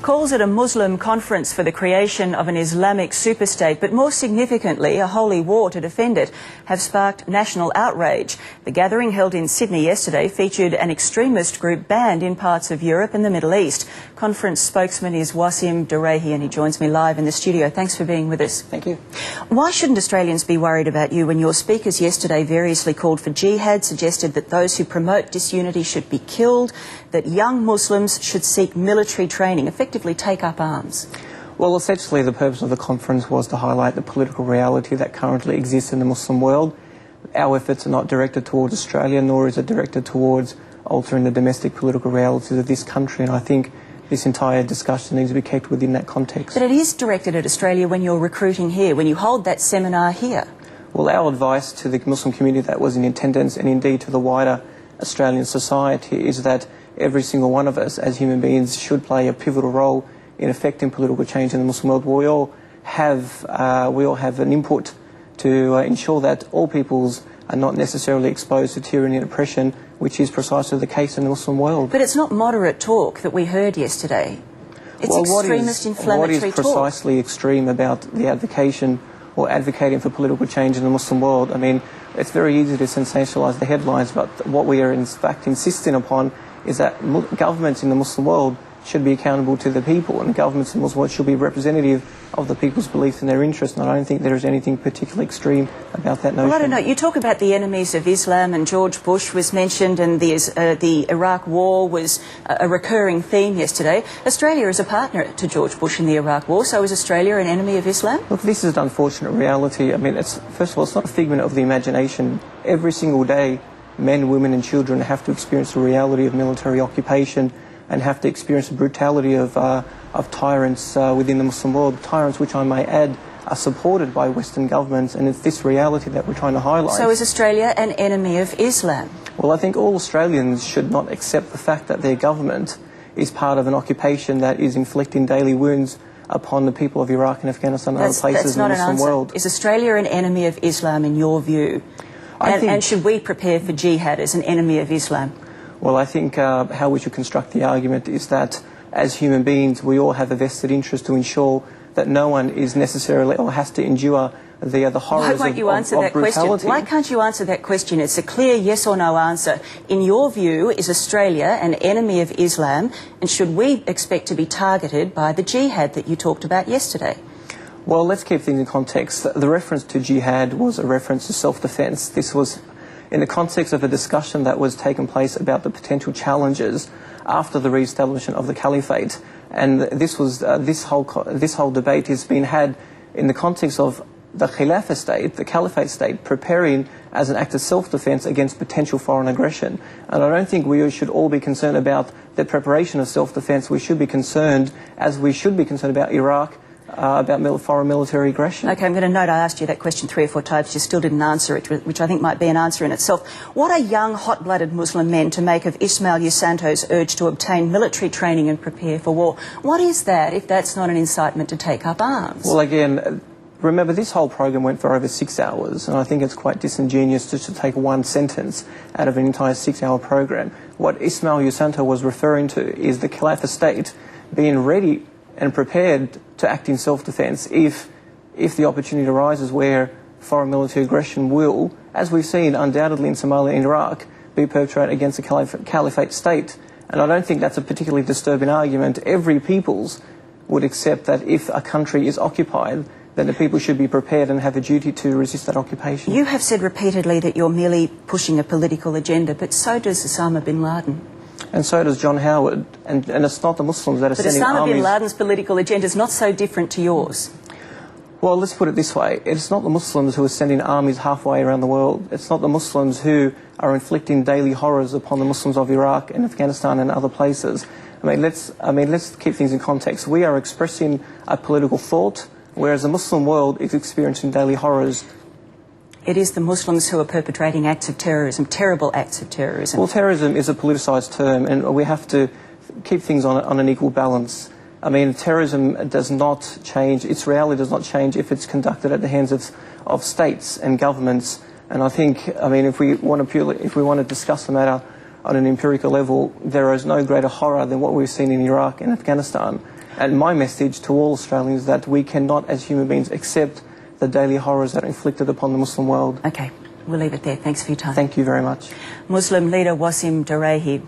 calls it a Muslim conference for the creation of an Islamic superstate, but more significantly, a holy war to defend it, have sparked national outrage. The gathering held in Sydney yesterday featured an extremist group banned in parts of Europe and the Middle East. Conference spokesman is Wassim Doureihi, and he joins me live in the studio. Thanks for being with us. Thank you. Why shouldn't Australians be worried about you when your speakers yesterday variously called for jihad, suggested that those who promote disunity should be killed, that young Muslims should seek military training, effectively take up arms? Well, essentially the purpose of the conference was to highlight the political reality that currently exists in the Muslim world. Our efforts are not directed towards Australia, nor is it directed towards altering the domestic political realities of this country, and I think this entire discussion needs to be kept within that context. But it is directed at Australia when you're recruiting here, when you hold that seminar here. Well, our advice to the Muslim community that was in attendance, and indeed to the wider Australian society, is that every single one of us as human beings should play a pivotal role in affecting political change in the Muslim world. We all have an input to ensure that all peoples are not necessarily exposed to tyranny and oppression, which is precisely the case in the Muslim world. But it's not moderate talk that we heard yesterday. It's extremist, inflammatory talk. What is precisely extreme about the advocation or advocating for political change in the Muslim world? I mean, it's very easy to sensationalise the headlines, but what we are in fact insisting upon is that governments in the Muslim world should be accountable to the people, and governments in the Muslim world should be representative of the people's beliefs and their interests, and I don't think there is anything particularly extreme about that notion. Well, I don't know. You talk about the enemies of Islam, and George Bush was mentioned, and the Iraq War was a recurring theme yesterday. Australia is a partner to George Bush in the Iraq War, so is Australia an enemy of Islam? Look, this is an unfortunate reality. I mean, first of all, it's not a figment of the imagination. Every single day, men, women and children have to experience the reality of military occupation and have to experience the brutality of tyrants within the Muslim world, tyrants which I may add are supported by Western governments, and it's this reality that we're trying to highlight. So is Australia an enemy of Islam? Well, I think all Australians should not accept the fact that their government is part of an occupation that is inflicting daily wounds upon the people of Iraq and Afghanistan and other places in the Muslim world. Is Australia an enemy of Islam in your view? And should we prepare for jihad as an enemy of Islam? Well, I think how we should construct the argument is that as human beings we all have a vested interest to ensure that no one is necessarily or has to endure the horrors Why won't you answer that question? Why can't you answer that question? It's a clear yes or no answer. In your view, is Australia an enemy of Islam, and should we expect to be targeted by the jihad that you talked about yesterday? Well, let's keep things in context. The reference to jihad was a reference to self-defence. This was in the context of a discussion that was taking place about the potential challenges after the re-establishment of the caliphate, and this whole debate has been had in the context of the Khilafah state, the caliphate state, preparing as an act of self-defence against potential foreign aggression. And I don't think we should all be concerned about the preparation of self-defence. We should be concerned, as we should be concerned about Iraq, about foreign military aggression. OK, I'm going to note I asked you that question 3 or 4 times. You still didn't answer it, which I think might be an answer in itself. What are young, hot-blooded Muslim men to make of Ismail Yusanto's urge to obtain military training and prepare for war? What is that, if that's not an incitement to take up arms? Well, again, remember, this whole program went for over 6 hours, and I think it's quite disingenuous just to take one sentence out of an entire 6-hour program. What Ismail Yusanto was referring to is the Khilafah state being ready and prepared to act in self-defence if the opportunity arises where foreign military aggression will, as we've seen undoubtedly in Somalia and Iraq, be perpetrated against the caliphate state. And I don't think that's a particularly disturbing argument. Every peoples would accept that if a country is occupied, then the people should be prepared and have a duty to resist that occupation. You have said repeatedly that you're merely pushing a political agenda, but so does Osama bin Laden. And so does John Howard, and it's not the Muslims that are sending armies. But Osama bin Laden's political agenda is not so different to yours. Well, let's put it this way. It's not the Muslims who are sending armies halfway around the world. It's not the Muslims who are inflicting daily horrors upon the Muslims of Iraq and Afghanistan and other places. I mean, let's keep things in context. We are expressing a political thought, whereas the Muslim world is experiencing daily horrors. It is the Muslims who are perpetrating acts of terrorism, terrible acts of terrorism. Well, terrorism is a politicised term, and we have to keep things on an equal balance. I mean, terrorism does not change, its reality does not change if it's conducted at the hands of states and governments. And I think, I mean, if we want to discuss the matter on an empirical level, there is no greater horror than what we've seen in Iraq and Afghanistan. And my message to all Australians is that we cannot, as human beings, accept the daily horrors that are inflicted upon the Muslim world. Okay, we'll leave it there. Thanks for your time. Thank you very much. Muslim leader Wassim Doureihi.